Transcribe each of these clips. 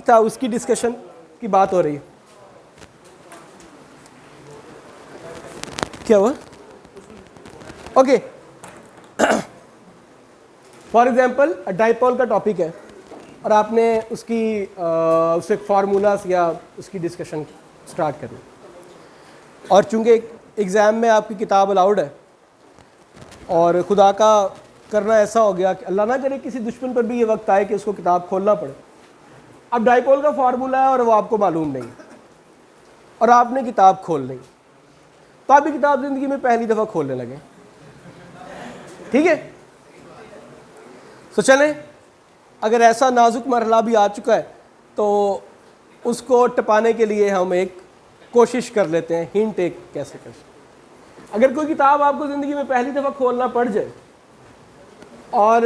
था उसकी डिस्कशन की बात हो रही है। क्या हुआ? ओके, फॉर एग्जाम्पल डाइपोल का टॉपिक है और आपने उसके फार्मूलाज या उसकी डिस्कशन स्टार्ट करनी, और चूंकि एग्ज़ाम में आपकी किताब अलाउड है और खुदा का करना ऐसा हो गया कि अल्लाह ना करे किसी दुश्मन पर भी ये वक्त आए कि उसको किताब खोलना पड़े। अब डाइपोल का फार्मूला है और वो आपको मालूम नहीं और आपने किताब खोल ली, तो आप ये किताब ज़िंदगी में पहली दफ़ा खोलने लगे। ठीक है, तो चलें, अगर ऐसा नाजुक मरहला भी आ चुका है तो उसको टपाने के लिए हम एक कोशिश कर लेते हैं, हिंट एक कैसे कर सकते। अगर कोई किताब आपको ज़िंदगी में पहली दफ़ा खोलना पड़ जाए और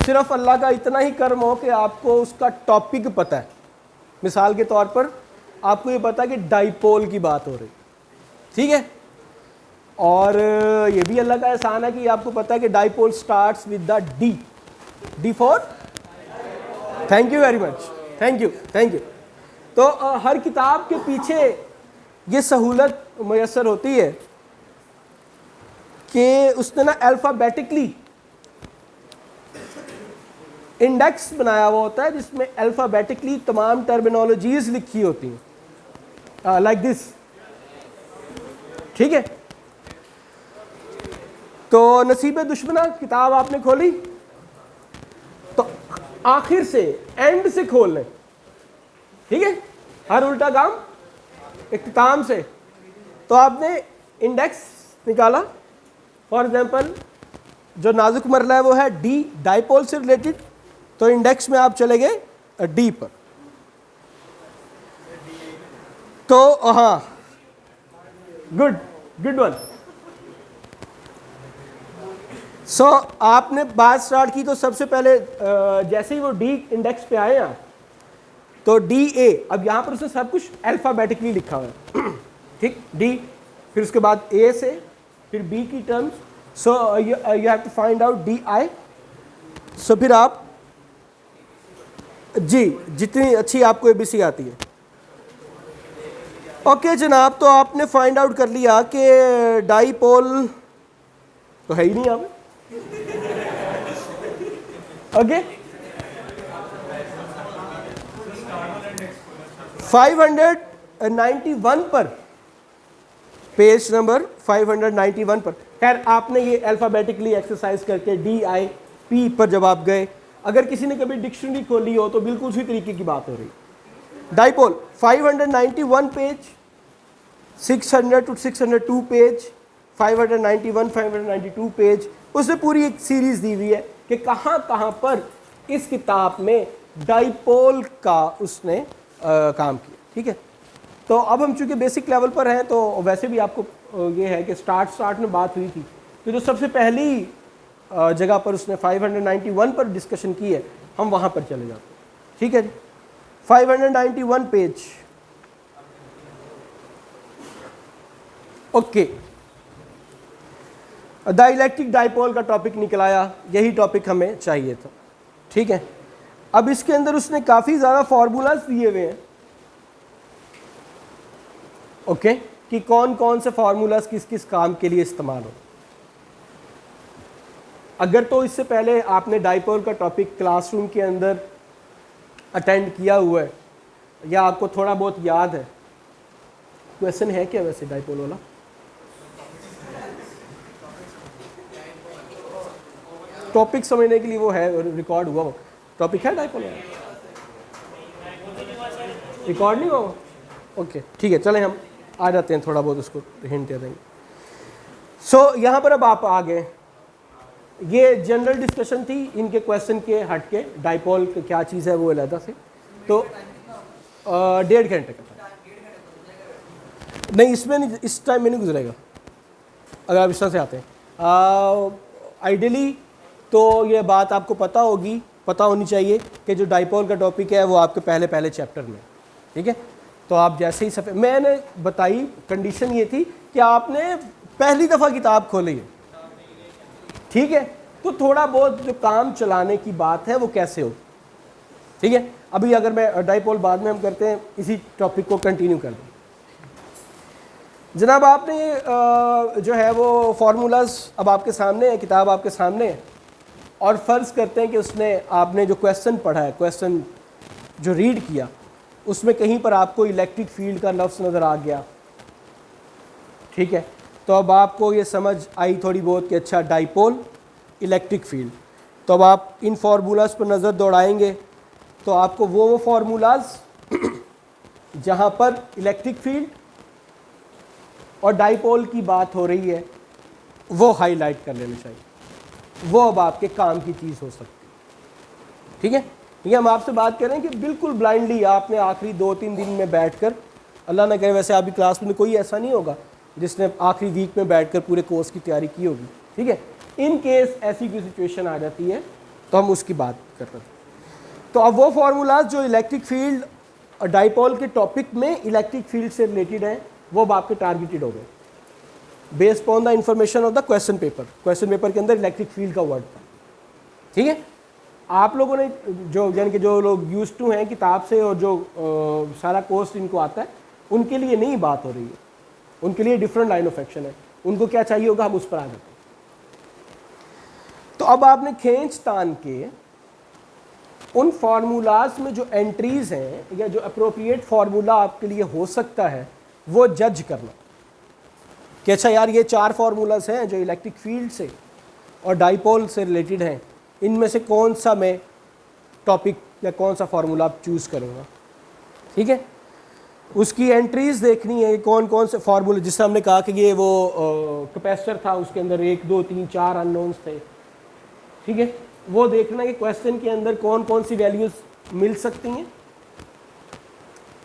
सिर्फ अल्लाह का इतना ही कर्म हो कि आपको उसका टॉपिक पता है, मिसाल के तौर पर आपको ये पता है कि डाइपोल की बात हो रही, ठीक है, और ये भी अल्लाह का एहसान है कि आपको पता है कि dipole starts with the D, D for, thank you very much, thank you. तो हर किताब के पीछे ये सहूलत मैसर होती है कि उसने ना अल्फ़ाबेटिकली इंडेक्स बनाया हुआ होता है जिसमें अल्फ़ाबेटिकली तमाम टर्मिनोलॉजीज लिखी होती हैं, लाइक दिस, ठीक है। तो नसीब दुश्मना किताब आपने खोली तो आखिर से, एंड से खोल लें, ठीक है, हर उल्टा काम इख्तिताम से। तो आपने इंडेक्स निकाला, फॉर एग्जाम्पल जो नाजुक मरला है वो है डी, डाइपोल से रिलेटेड, तो इंडेक्स में आप चले गए डी पर। तो हाँ, गुड वन। सो आपने बात स्टार्ट की तो सबसे पहले जैसे ही वो डी इंडेक्स पे आए आप, तो डी ए, अब यहां पर उसने सब कुछ अल्फाबेटिकली लिखा हुआ है, ठीक, डी, फिर उसके बाद ए से, फिर बी की terms, so you have to find out D I. So फिर आप जी, जितनी अच्छी आपको एबीसी आती है, ओके जनाब, तो आपने फाइंड आउट कर लिया कि डाइपोल तो है ही नहीं यहाँ पे, ओके। 591 पर, पेज नंबर 591 पर, खैर आपने ये अल्फाबेटिकली एक्सरसाइज करके डी आई पी पर जब आप गए, अगर किसी ने कभी डिक्शनरी खोली हो तो बिल्कुल उसी तरीके की बात हो रही। Dipole 591 page, 600 to 602 page, 591, 592 page, उसमें पूरी एक सीरीज दी हुई है कि कहाँ कहाँ पर इस किताब में डाइपोल का उसने काम किया, ठीक है। तो अब हम चूंकि बेसिक लेवल पर हैं तो वैसे भी आपको ये है कि स्टार्ट में बात हुई थी, तो जो सबसे पहली जगह पर उसने 591 पर डिस्कशन की है, हम वहाँ पर चले जाते हैं, ठीक है जी। 591 पेज, ओके, डाइलेक्ट्रिक डाइपोल का टॉपिक निकल आया, यही टॉपिक हमें चाहिए था, ठीक है। अब इसके अंदर उसने काफ़ी ज़्यादा फार्मूलाज दिए हुए हैं, ओके, कि कौन कौन से फार्मूलाज किस किस काम के लिए इस्तेमाल हो। अगर तो इससे पहले आपने डाइपोल का टॉपिक क्लासरूम के अंदर अटेंड किया हुआ है या आपको थोड़ा बहुत याद है, क्वेश्चन है क्या वैसे डाइपोल वाला? टॉपिक समझने के लिए वो है, रिकॉर्ड हुआ वो टॉपिक है डाइपोल वाला, रिकॉर्ड नहीं हुआ, ओके, ठीक है, चलें हम आ जाते हैं, थोड़ा बहुत उसको हिंट दे देंगे। सो यहाँ पर अब आप आ गए, ये जनरल डिस्कशन थी इनके क्वेश्चन के हट के, डाइपोल क्या चीज़ है वो अलग से, तो 1.5 घंटे का था, नहीं इसमें नहीं, इस टाइम में नहीं गुजरेगा अगर आप इस तरह से आते हैं। आइडियली तो ये बात आपको पता होनी चाहिए कि जो डाइपोल का टॉपिक है वो आपके पहले चैप्टर में, ठीक है। तो आप जैसे ही सफ़े मैंने बताई, कंडीशन ये थी कि आपने पहली दफ़ा किताब खोली है, ठीक है, तो थोड़ा बहुत जो काम चलाने की बात है वो कैसे हो, ठीक है, अभी अगर मैं डाइपोल बाद में हम करते हैं, इसी टॉपिक को कंटिन्यू कर दें। जनाब आपने जो है वो फार्मूलाज अब आपके सामने है, किताब आपके सामने है, और फ़र्ज़ करते हैं कि उसने आपने जो क्वेश्चन पढ़ा है, क्वेश्चन जो रीड किया, उसमें कहीं पर आपको इलेक्ट्रिक फील्ड का लफ्ज़ नज़र आ गया। ठीक है, तो अब आपको ये समझ आई थोड़ी बहुत कि अच्छा डाइपोल, इलेक्ट्रिक फील्ड, तो अब आप इन फार्मूलाज पर नज़र दौड़ाएंगे तो आपको वो फार्मूलाज जहाँ पर इलेक्ट्रिक फील्ड और डाइपोल की बात हो रही है वो हाईलाइट कर लेना चाहिए, वो अब आपके काम की चीज़ हो सकती है। ठीक है, ये हम आपसे बात कर रहे हैं कि बिल्कुल ब्लाइंडली आपने आखिरी 2-3 दिन में बैठकर, अल्लाह ना करे वैसे आपकी क्लास में कोई ऐसा नहीं होगा जिसने आखिरी वीक में बैठकर पूरे कोर्स की तैयारी की होगी। ठीक है, इन केस ऐसी कोई सिचुएशन आ जाती है तो हम उसकी बात कर रहे थे। तो अब वो फार्मूलाज जो इलेक्ट्रिक फील्ड और डाइपोल के टॉपिक में इलेक्ट्रिक फील्ड से रिलेटेड हैं, वो अब आपके टारगेटेड हो गए based on the information of the question paper. Question paper के अंदर इलेक्ट्रिक फील्ड का वर्ड था। ठीक है, आप लोगों ने जो यानी कि जो लोग यूज्ड टू हैं किताब से और जो सारा कोर्स इनको आता है, उनके लिए नहीं बात हो रही है, उनके लिए डिफरेंट लाइन ऑफ एक्शन है। उनको क्या चाहिए होगा, हम उस पर आ जाते हैं। तो अब आपने खींच तान के उन फार्मूलाज में जो एंट्रीज हैं या जो अप्रोप्रिएट फार्मूला आपके लिए हो सकता है वो जज करना कि अच्छा यार ये 4 फार्मूलाज हैं जो इलेक्ट्रिक फील्ड से और डाइपोल से रिलेटेड हैं, इनमें से कौन सा मैं टॉपिक या कौन सा फार्मूला आप चूज़ करूँगा। ठीक है, उसकी एंट्रीज देखनी है, कौन कौन से फार्मूले, जिससे हमने कहा कि ये वो कैपेसिटर था, उसके अंदर 1 2 3 4 अननोन्स थे। ठीक है, वो देखना कि क्वेश्चन के अंदर कौन कौन सी वैल्यूज मिल सकती हैं।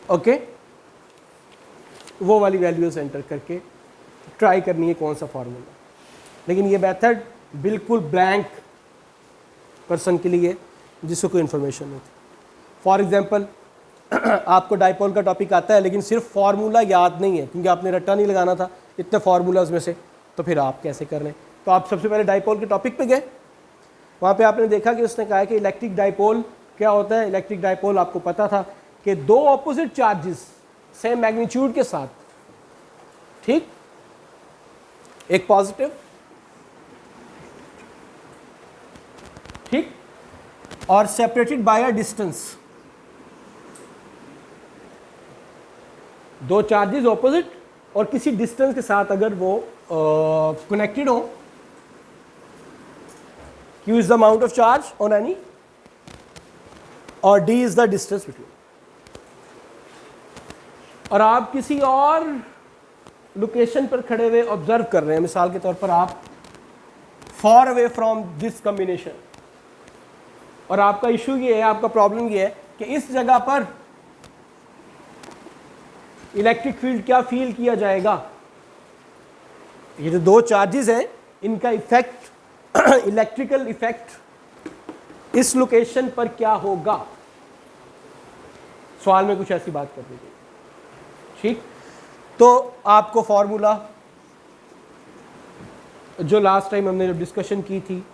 ओके, वो वाली वैल्यूज एंटर करके ट्राई करनी है कौन सा फार्मूला। लेकिन ये मेथड बिल्कुल ब्लैंक पर्सन के लिए जिसको कोई इन्फॉर्मेशन नहीं थी। फॉर एग्जांपल आपको डाइपोल का टॉपिक आता है लेकिन सिर्फ फार्मूला याद नहीं है क्योंकि आपने रट्टा नहीं लगाना था इतने फार्मूलाज में से, तो फिर आप कैसे कर लें। तो आप सबसे पहले डाइपोल के टॉपिक पे गए, वहाँ पे आपने देखा कि उसने कहा कि इलेक्ट्रिक डाइपोल क्या होता है। इलेक्ट्रिक डाइपोल आपको पता था कि 2 ऑपोजिट चार्जेस सेम मैग्नीट्यूड के साथ, ठीक, एक पॉजिटिव, ठीक, और separated by a distance. 2 charges opposite और किसी डिस्टेंस के साथ अगर वो कनेक्टेड हो, Q is the amount of charge on any और D is the distance between। और आप किसी और लोकेशन पर खड़े हुए ऑब्जर्व कर रहे हैं, मिसाल के तौर पर आप for away from this combination, और आपका इशू ये है, आपका प्रॉब्लम ये है कि इस जगह पर इलेक्ट्रिक फील्ड क्या फील किया जाएगा। ये जो 2 चार्जेस हैं इनका इफेक्ट, इलेक्ट्रिकल इफेक्ट इस लोकेशन पर क्या होगा। सवाल में कुछ ऐसी बात कर दीजिए। ठीक, तो आपको फॉर्मूला जो लास्ट टाइम हमने जो डिस्कशन की थी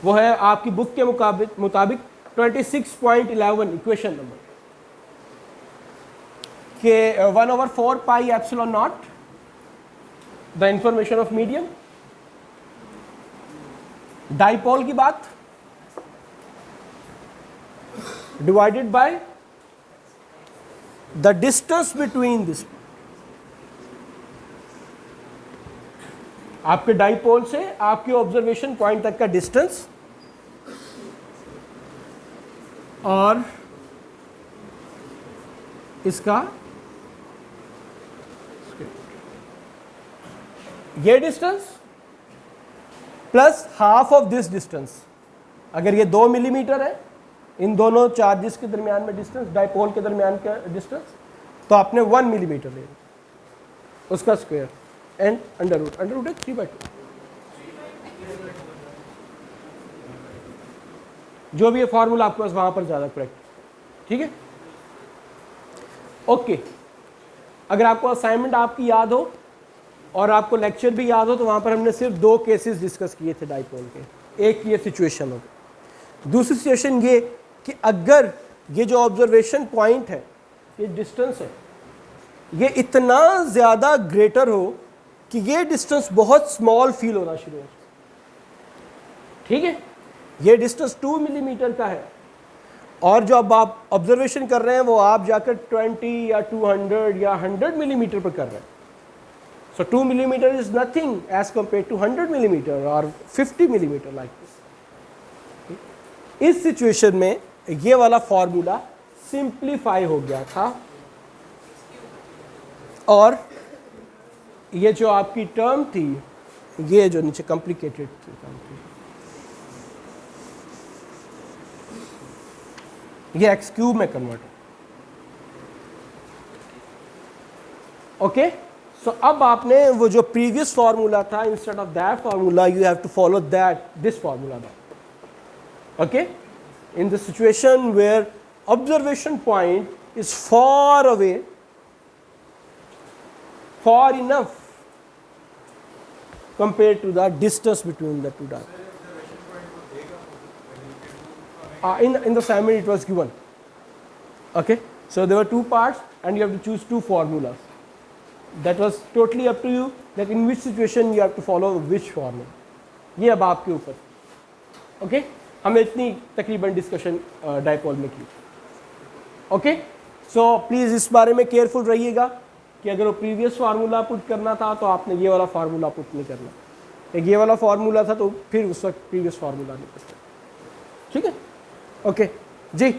वो है आपकी बुक के मुताबिक 26.11 इक्वेशन नंबर के 1/4 pi epsilon not the information of medium. Dipole की बात divided by the distance between this, आपके डाइपोल से आपके ऑब्जर्वेशन पॉइंट तक का डिस्टेंस और इसका ये distance plus half of this distance. अगर ये 2 मिलीमीटर है इन दोनों चार्जेस के दरमियान में डिस्टेंस, डाइपोल के दरमियान का डिस्टेंस, तो आपने 1 मिलीमीटर ले उसका स्क्वायर एंड अंडर रूट है 3/2, जो भी ये फॉर्मूला आपके पास वहां पर ज्यादा करेक्ट। ठीक है, ओके। अगर आपको असाइनमेंट आपकी याद हो और आपको लेक्चर भी याद हो तो वहाँ पर हमने सिर्फ 2 केसेस डिस्कस किए थे डाइपोल के। एक ये सिचुएशन हो गई, दूसरी सिचुएशन ये कि अगर ये जो ऑब्जर्वेशन पॉइंट है, ये डिस्टेंस है, ये इतना ज़्यादा ग्रेटर हो कि ये डिस्टेंस बहुत स्मॉल फील होना शुरू हो, ठीक है, ये डिस्टेंस 2 मिलीमीटर का है, और जो अब आप ऑब्जर्वेशन कर रहे हैं वो आप जाकर 20 या 200 या 100 मिलीमीटर पर कर रहे हैं. So 2 millimetre is nothing as compare to 100 millimetre और 50 मिलीमीटर लाइक दिस. इस सिचुएशन में ये वाला फॉर्मूला सिंप्लीफाई हो गया था, और ये जो आपकी टर्म थी, ये जो नीचे कॉम्प्लिकेटेड थी, ये एक्स क्यूब में कन्वर्ट. ओके, सो अब आपने वो जो प्रीवियस फॉर्मूला था, instead of that formula you have to follow that this formula now. Okay, in the situation where observation point is far away, far enough compared to the distance between the two dots. In the assignment it was given. Okay, so there were two parts and you have to choose two formulas. That was totally up to you, that in which situation you have to follow which formula. ये अब आपके ऊपर. Okay, हमने इतनी तकरीबन discussion dipole में की. Okay, so please इस बारे में केयरफुल रहिएगा कि अगर वो प्रीवियस फार्मूला पुट करना था तो आपने ये वाला फार्मूला पुट नहीं करना. एक ये वाला फार्मूला था तो फिर उस वक्त प्रीवियस फार्मूला नहीं करना. ठीक है, ओके जी.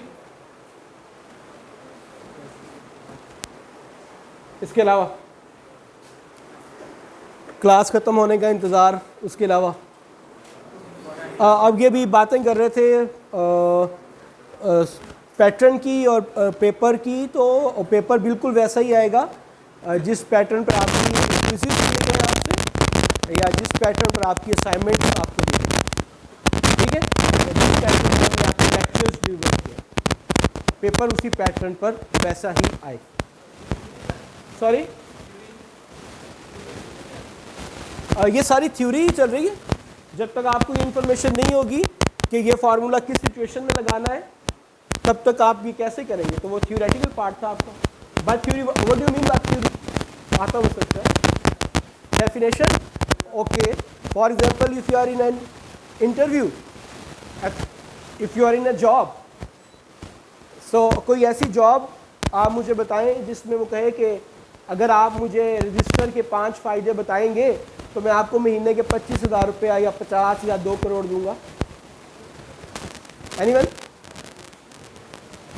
इसके अलावा क्लास ख़त्म होने का इंतज़ार, उसके अलावा अब ये भी बातें कर रहे थे पैटर्न की और पेपर की. तो पेपर बिल्कुल वैसा ही आएगा जिस पैटर्न पर आपकी क्विज़ दिए गए आपसे, या जिस पैटर्न पर आपकी असाइनमेंट आपको दी गई. ठीक है, जिस पैटर्न पर आपके लेक्चर्स डिलीवर किए, पेपर उसी पैटर्न पर वैसा ही आए. सॉरी, ये सारी थ्योरी ही चल रही है. जब तक आपको ये इन्फॉर्मेशन नहीं होगी कि ये फार्मूला किस सिचुएशन में लगाना है, तब तक आप ये कैसे करेंगे. तो वो थ्योरेटिकल पार्ट था आपका. By theory, what do you mean by theory? आता हो सकता है. Definition, okay. For example, if you are in an interview, if you are in a job, so कोई ऐसी जॉब आप मुझे बताएं जिसमें वो कहे कि अगर आप मुझे रजिस्टर के 5 फ़ायदे बताएंगे तो मैं आपको महीने के 25,000 रुपया या 50 या 2 करोड़ दूंगा. Anyone?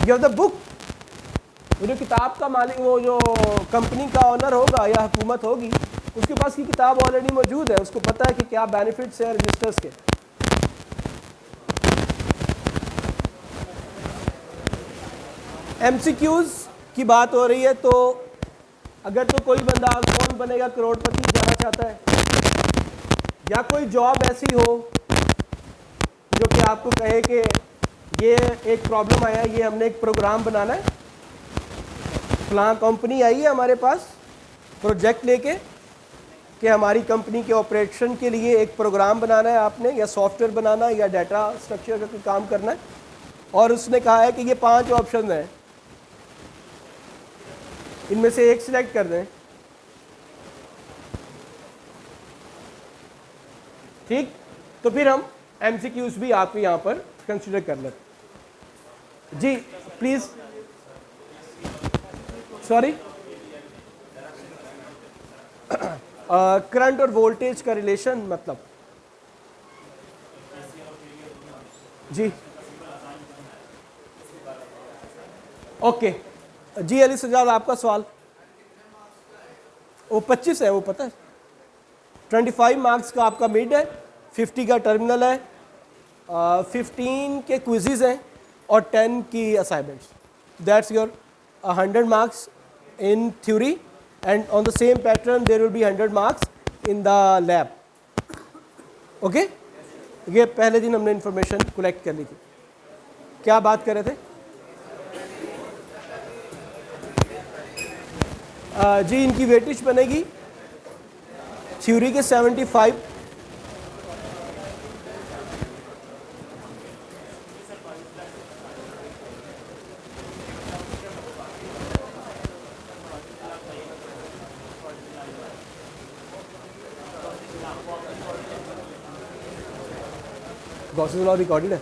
You have the book. वो जो किताब का मालिक, वो जो कंपनी का ओनर होगा या हुकूमत होगी, उसके पास की किताब ऑलरेडी मौजूद है, उसको पता है कि क्या बेनिफिट्स हैं रजिस्टर्स के. एमसीक्यूज की बात हो रही है, तो अगर तो कोई बंदा कौन बनेगा करोड़पति जाना चाहता है, या कोई जॉब ऐसी हो जो कि आपको कहे कि ये एक प्रॉब्लम आया है, ये हमने एक प्रोग्राम बनाना है, फलां कंपनी आई है हमारे पास प्रोजेक्ट लेके कि हमारी कंपनी के ऑपरेशन के लिए एक प्रोग्राम बनाना है आपने, या सॉफ्टवेयर बनाना है, या डाटा स्ट्रक्चर का कोई काम करना है, और उसने कहा है कि ये 5 ऑप्शन हैं, इनमें से एक सिलेक्ट कर दें. ठीक, तो फिर हम एमसीक्यूज भी आपको यहाँ पर कंसिडर कर लेते. जी प्लीज़. सॉरी, करंट और वोल्टेज का रिलेशन मतलब जी. ओके जी, अली सजाद आपका सवाल. वो 25 है, वो पता है. 25 मार्क्स का आपका मिड है, 50 का टर्मिनल है, 15 के क्विज़ेस हैं और 10 की assignments. That's your 100 marks in theory, and on the same pattern there will be 100 marks in the lab. Okay? ये पहले दिन हमने इंफॉर्मेशन कलेक्ट कर ली थी. क्या बात कर रहे थे? जी, इनकी वेटेज बनेगी थ्योरी के 75, गॉसेस लॉ रिकॉर्डेड है।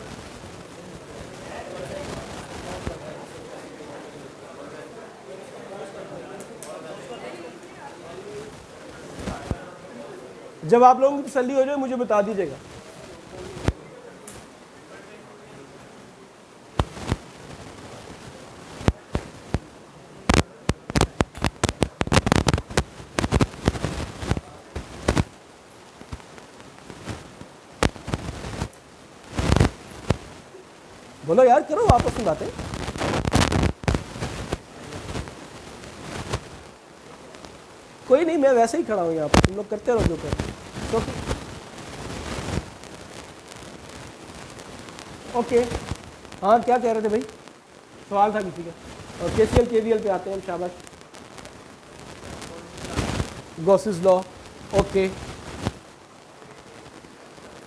जब आप लोगों की तसल्ली हो जाए मुझे बता दीजिएगा। बोलो यार, करो वापस में बातें। कोई नहीं, मैं वैसे ही खड़ा हूँ यहाँ पर, तुम लोग करते रहो जो करते। ओके, हाँ क्या कह रहे थे भाई, सवाल था किसी का। और केसीएल केवीएल पे आते हैं हम, शाबाश। Gauss's law, okay.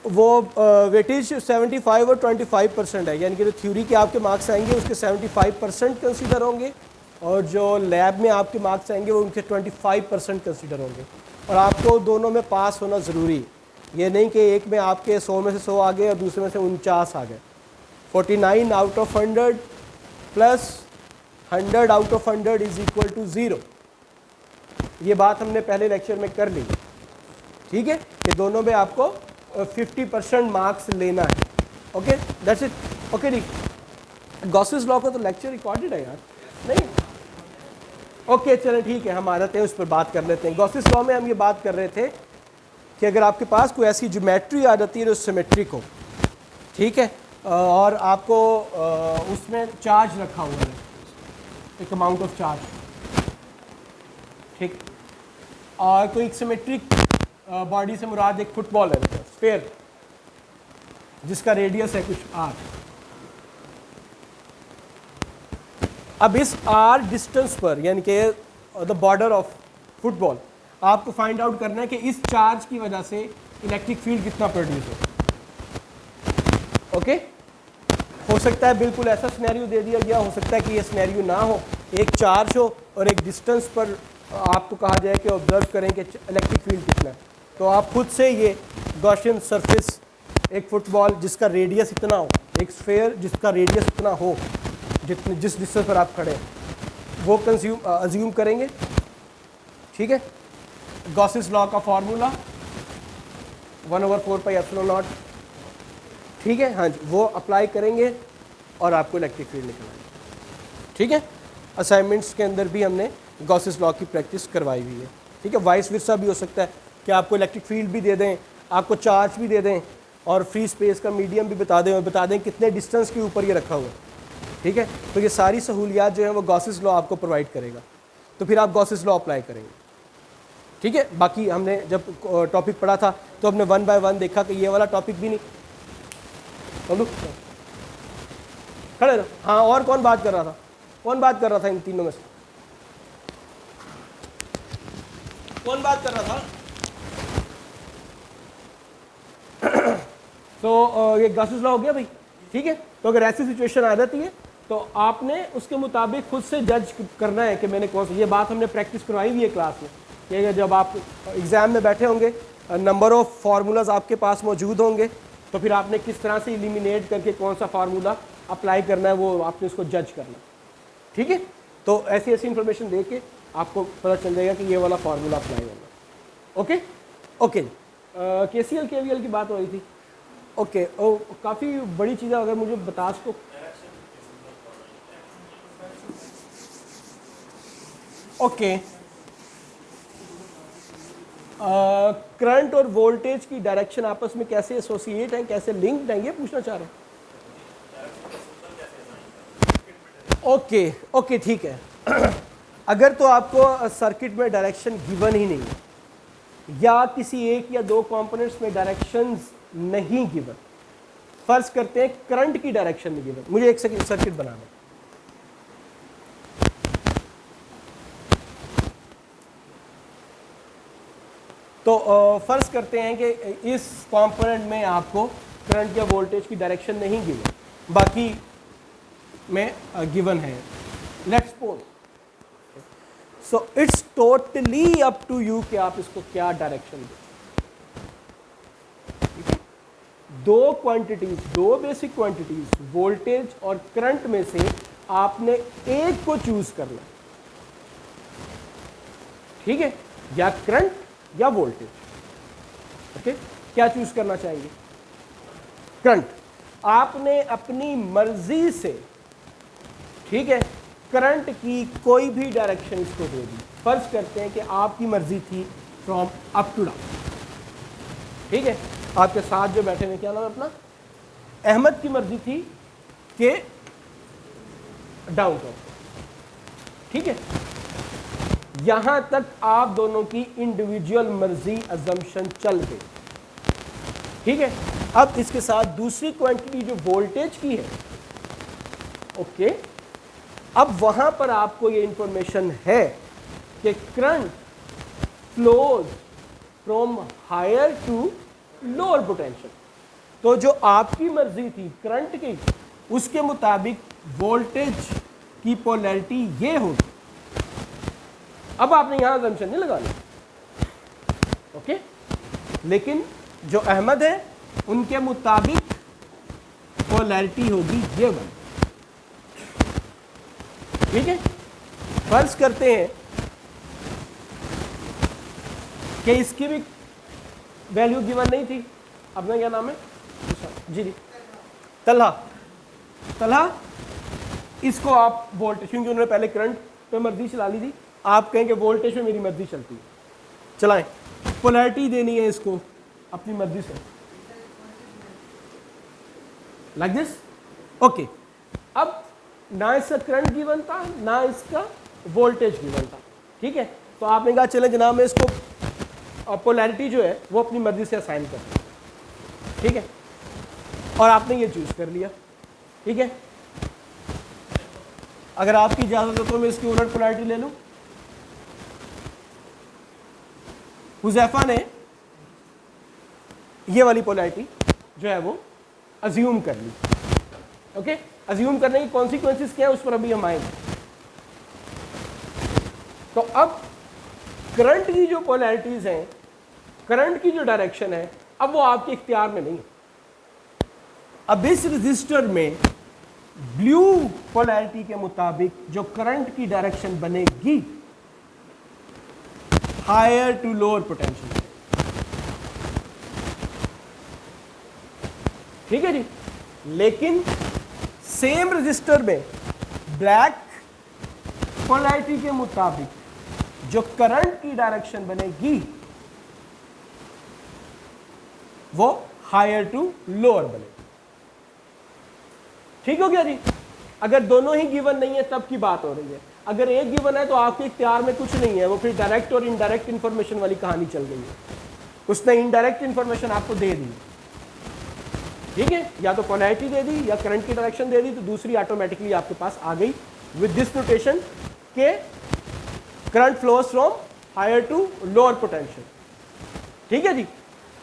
वो वेटेज 75 और 25% है, यानी कि जो थ्योरी के आपके मार्क्स आएंगे उसके 75% कंसीडर होंगे, और जो लैब में आपके मार्क्स आएंगे वो उनके 25% कंसीडर होंगे। और आपको दोनों में पास होना ज़रूरी है। ये नहीं कि एक में आपके 100 में से 100 आ गए और दूसरे में से 49 आ गए। 49 out of 100 plus 100 out of 100 is equal to 0। ये बात हमने पहले लेक्चर में कर ली, ठीक है, कि दोनों में आपको 50% मार्क्स लेना है। Okay, that's it. ओके जी, गॉसेस लॉ का तो लेक्चर रिकॉर्डेड है यार, नहीं? ओके चलें, ठीक है, हम आ जाते हैं उस पर बात कर लेते हैं। गॉसेस लॉ में हम ये बात कर रहे थे कि अगर आपके पास कोई ऐसी ज्योमेट्री आ जाती है जो सिमेट्रिक हो, ठीक है, और आपको उसमें चार्ज रखा हुआ है, एक अमाउंट ऑफ चार्ज, ठीक, और कोई सिमेट्रिक बॉडी से मुराद एक फुटबॉल है, स्फीयर, जिसका रेडियस है कुछ r। अब इस r डिस्टेंस पर, यानी कि द बॉर्डर ऑफ फुटबॉल, आपको फाइंड आउट करना है कि इस चार्ज की वजह से इलेक्ट्रिक फील्ड कितना प्रोड्यूस हो। ओके, हो सकता है बिल्कुल ऐसा सिनेरियो दे दिया गया, हो सकता है कि ये सिनेरियो ना हो, एक चार्ज हो और एक डिस्टेंस पर आपको कहा जाए कि ऑब्जर्व करें कि इलेक्ट्रिक फील्ड कितना है। तो आप खुद से ये गॉसियन सरफेस, एक फुटबॉल जिसका रेडियस इतना हो, एक स्फीयर जिसका रेडियस इतना हो, जिस डिस्टेंस पर आप खड़े हैं, वो अज्यूम करेंगे, ठीक है। गॉसेस लॉ का फॉर्मूला 1/4πε0, ठीक है, हाँ जी, वो अप्लाई करेंगे और आपको इलेक्ट्रिक फील्ड निकलना, ठीक है। असाइनमेंट्स के अंदर भी हमने गॉसेस लॉ की प्रैक्टिस करवाई हुई है, ठीक है। वाइस वर्सा भी हो सकता है कि आपको इलेक्ट्रिक फील्ड भी दे दें, आपको चार्ज भी दे दें, और फ्री स्पेस का मीडियम भी बता दें, और बता दें कितने डिस्टेंस के ऊपर ये रखा हुआ है, ठीक है। तो ये सारी सहूलियात जो है वो गॉसेस लॉ आपको प्रोवाइड करेगा, तो फिर आप गॉसेस लॉ अप्लाई करेंगे, ठीक है। बाकी हमने जब टॉपिक पढ़ा था तो हमने 1 बाय 1 देखा कि ये वाला टॉपिक भी नहीं, खड़े रहो। हाँ, और कौन बात कर रहा था, कौन बात कर रहा था इन तीनों में से, कौन बात कर रहा था? तो ये गॉसेस लॉ हो गया भाई, ठीक है। तो अगर ऐसी सिचुएशन आ जाती है तो आपने उसके मुताबिक खुद से जज करना है कि मैंने कौन सा, ये बात हमने प्रैक्टिस करवाई हुई है क्लास में, कि जब आप एग्ज़ाम में बैठे होंगे, नंबर ऑफ़ फार्मूलाज आपके पास मौजूद होंगे, तो फिर आपने किस तरह से एलिमिनेट करके कौन सा फार्मूला अप्लाई करना है, वो आपने उसको जज करना, ठीक है। तो ऐसी ऐसी इन्फॉर्मेशन दे के आपको पता चल जाएगा कि ये वाला फार्मूला अप्लाई होगा। ओके ओके, केसीएल केवीएल की बात हो रही थी। ओके, काफ़ी बड़ी चीज़ है, अगर मुझे बता सको। ओके, करंट और वोल्टेज की डायरेक्शन आपस में कैसे एसोसिएट हैं, कैसे लिंक्ड हैं, ये पूछना चाह रहे हैं। ओके ओके, ठीक है। अगर तो आपको सर्किट में डायरेक्शन गिवन ही नहीं है, या किसी एक या दो कंपोनेंट्स में डायरेक्शंस नहीं गिवन, फर्ज करते हैं करंट की डायरेक्शन में गिवन, मुझे एक सर्किट बनाना है, तो फर्ज करते हैं कि इस कंपोनेंट में आपको करंट या वोल्टेज की डायरेक्शन नहीं गिवन, बाकी में गिवन है। Let's suppose, so it's totally up to you कि आप इसको क्या डायरेक्शन दें, दो क्वांटिटीज, दो बेसिक क्वांटिटीज वोल्टेज और करंट में से आपने एक को चूज करना, ठीक है, या करंट या वोल्टेज। ओके, क्या चूज करना चाहेंगे? करंट। आपने अपनी मर्जी से, ठीक है, करंट की कोई भी डायरेक्शन इसको दे दी। फर्ज करते हैं कि आपकी मर्जी थी फ्रॉम अप टू डाउन, ठीक है, आपके साथ जो बैठे हैं, क्या नाम है अपना, अहमद की मर्जी थी कि डाउन करो, ठीक है। यहां तक आप दोनों की इंडिविजुअल मर्जी अजम्पशन चल गई, ठीक है। अब इसके साथ दूसरी क्वांटिटी जो वोल्टेज की है, ओके, अब वहां पर आपको ये इंफॉर्मेशन है कि current flows from higher to lower potential. तो जो आपकी मर्जी थी करंट की, उसके मुताबिक वोल्टेज की पोलैरिटी ये होगी। अब आपने यहां अजम्पशन नहीं लगानी, ओके। लेकिन जो अहमद है उनके मुताबिक पोलैरिटी होगी ये वाली, ठीक है। फर्ज करते हैं कि इसकी भी वैल्यू गिवन नहीं थी। अपना क्या नाम है? जी जी, तलहा। तलहा, इसको आप वोल्टेज, क्योंकि उन्होंने पहले करंट पे मर्जी चला ली थी, आप कहेंगे वोल्टेज में मेरी मर्जी चलती है, चलाएं। पोलैरिटी देनी है इसको अपनी मर्जी से, लाइक दिस, ओके। अब ना इसका करंट गिवन था, ना इसका वोल्टेज गिवन था, ठीक है। तो आपने कहा चले जनाब मैं इसको पोलैरिटी जो है वो अपनी मर्जी से असाइन कर, ठीक है, और आपने ये चूज कर लिया, ठीक है। अगर आपकी इजाजत हो तो मैं इसकी उलट पोलैरिटी ले लूं। हुज़ैफा ने ये वाली पोलैरिटी जो है वो अज्यूम कर ली, ओके। अज्यूम करने की कॉन्सिक्वेंसेस क्या है उस पर अभी हम आएंगे। तो अब करंट की जो पोलैरिटीज हैं, करंट की जो डायरेक्शन है, अब वो आपके इख्तियार में नहीं है। अब इस रजिस्टर में ब्लू पोलैरिटी के मुताबिक जो करंट की डायरेक्शन बनेगी हायर टू लोअर पोटेंशियल, ठीक है जी। लेकिन सेम रजिस्टर में ब्लैक पोलैरिटी के मुताबिक जो करंट की डायरेक्शन बनेगी वो हायर टू लोअर बनेगी, ठीक हो गया जी। अगर दोनों ही गिवन नहीं है तब की बात हो रही है। अगर एक गिवन है तो आपके इख्तियार में कुछ नहीं है, वो फिर डायरेक्ट और इनडायरेक्ट इंफॉर्मेशन वाली कहानी चल गई है। उसने इनडायरेक्ट इंफॉर्मेशन आपको दे दी, ठीक है, या तो पोलैरिटी दे दी या करंट की डायरेक्शन दे दी, तो दूसरी ऑटोमेटिकली आपके पास आ गई विद दिस नोटेशन के current flows from higher to lower potential, ठीक है जी।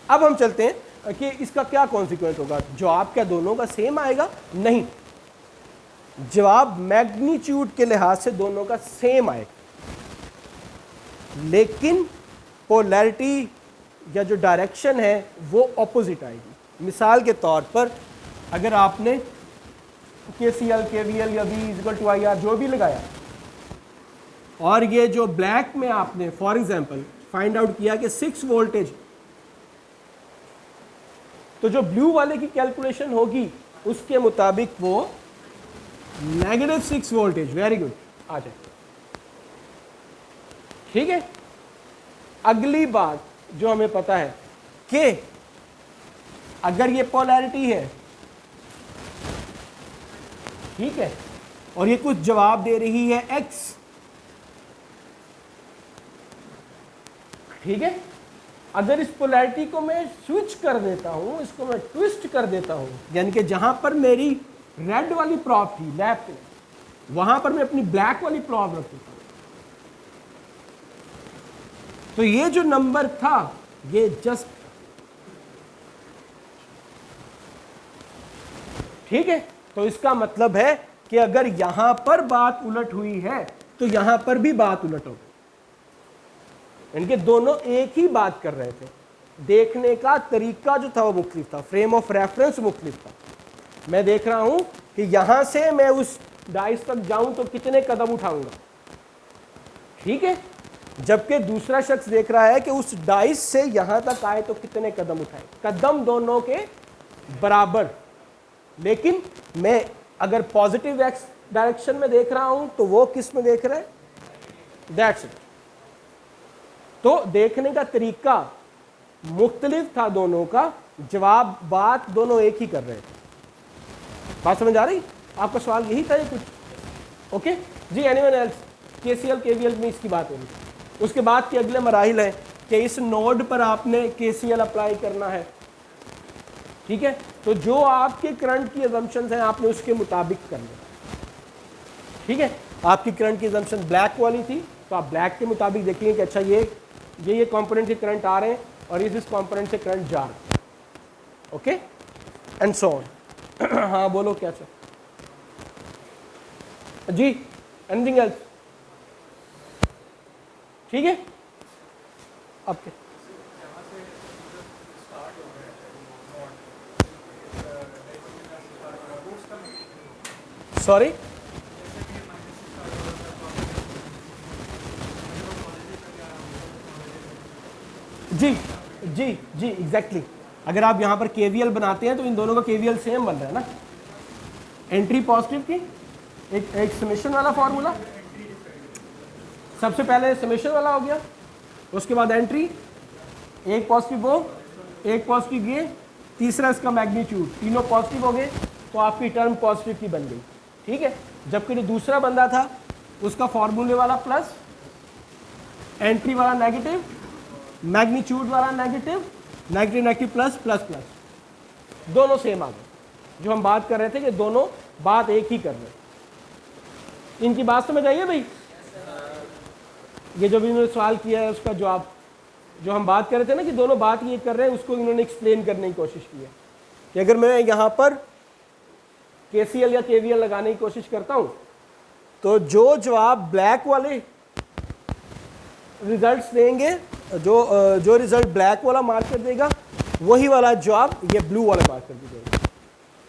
अब हम चलते हैं कि इसका क्या कॉन्सिक्वेंस होगा। जवाब क्या दोनों का सेम आएगा? नहीं, जवाब मैग्नीट्यूड के लिहाज से दोनों का सेम आएगा, लेकिन पोलैरिटी या जो डायरेक्शन है वो ऑपोजिट आएगी। मिसाल के तौर पर अगर आपने KCL, KVL या V=IR जो भी लगाया और ये जो ब्लैक में आपने फॉर एग्जांपल फाइंड आउट किया कि 6 वोल्टेज, तो जो ब्लू वाले की कैलकुलेशन होगी उसके मुताबिक वो -6 वोल्टेज, वेरी गुड, आ जाए, ठीक है। अगली बात जो हमें पता है कि अगर ये पोलैरिटी है, ठीक है, और ये कुछ जवाब दे रही है X, ठीक है, अगर इस पोलैरिटी को मैं स्विच कर देता हूं, इसको मैं ट्विस्ट कर देता हूं, यानी कि जहां पर मेरी रेड वाली प्रॉप थी लेफ्ट में, वहां पर मैं अपनी ब्लैक वाली प्रॉप रख देता हूं, तो ये जो नंबर था ये जस्ट, ठीक है। तो इसका मतलब है कि अगर यहां पर बात उलट हुई है तो यहां पर भी बात उलट होगी, इनके दोनों एक ही बात कर रहे थे, देखने का तरीका जो था वो मुख्तलिफ था, फ्रेम ऑफ रेफरेंस मुख्तलिफ था। मैं देख रहा हूं कि यहां से मैं उस डाइस तक जाऊं तो कितने कदम उठाऊंगा, ठीक है, जबकि दूसरा शख्स देख रहा है कि उस डाइस से यहां तक आए तो कितने कदम उठाए। कदम दोनों के बराबर, लेकिन मैं अगर पॉजिटिव एक्स डायरेक्शन में देख रहा हूं तो वो किस में देख रहा है, दैट्स इट। तो देखने का तरीका मुख्तलिफ था दोनों का, जवाब बात दोनों एक ही कर रहे थे। बात समझ आ रही? आपका सवाल यही था ये कुछ? ओके जी, एनीवन एल्स? केसीएल केवीएल में इसकी बात होगी। उसके बाद के अगले मराहिल है कि इस नोड पर आपने केसीएल अप्लाई करना है, ठीक है, तो जो आपके करंट की अजम्पशंस हैं आपने उसके मुताबिक करना, ठीक है। आपकी करंट की अजम्पशन ब्लैक वाली थी तो आप ब्लैक के मुताबिक देखेंगे कि अच्छा ये कंपोनेंट से करंट आ रहे हैं और इस कंपोनेंट से करंट जा रहे हैं, ओके एंड सो ऑन। हाँ बोलो क्या सर जी, एनीथिंग एल्स? ठीक है, आपके सॉरी जी जी जी एग्जैक्टली। अगर आप यहाँ पर केवीएल बनाते हैं तो इन दोनों का केवीएल सेम बन रहा है ना। एंट्री पॉजिटिव की एक समेशन वाला फॉर्मूला, सबसे पहले समेशन वाला हो गया, उसके बाद एंट्री, एक पॉजिटिव वो, एक पॉजिटिव ये, तीसरा इसका मैग्नीट्यूड, तीनों पॉजिटिव हो गए तो आपकी टर्म पॉजिटिव की बन गई, ठीक है। जबकि जो दूसरा बंदा था उसका फॉर्मूले वाला प्लस, एंट्री वाला नेगेटिव, मैग्नीट्यूड वाला negative, negative negative plus plus plus, दोनों सेम आ गए। जो हम बात कर रहे थे कि दोनों बात एक ही कर रहे हैं। इनकी बात समझ आई है भाई? ये जो भी इन्होंने सवाल किया है उसका जवाब, जो हम बात कर रहे थे ना कि दोनों बात ये कर रहे हैं, उसको इन्होंने एक्सप्लेन करने की कोशिश की है कि अगर मैं यहाँ पर केसीएल या केवीएल लगाने की कोशिश करता हूँ तो जो जवाब ब्लैक वाले रिजल्ट्स देंगे, जो रिजल्ट ब्लैक वाला मार्कर देगा वही वाला जवाब ये ब्लू वाला मार्कर भी देगा,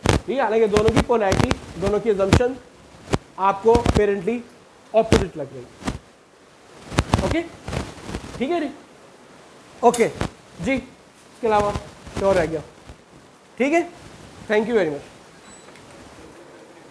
ठीक है। हालांकि दोनों की पोलैरिटी, दोनों की अजम्पशन आपको अपेरेंटली ऑपोजिट लग रही है, ओके ठीक है जी, ओके जी। इसके अलावा क्या रह गया? ठीक है, थैंक यू वेरी मच।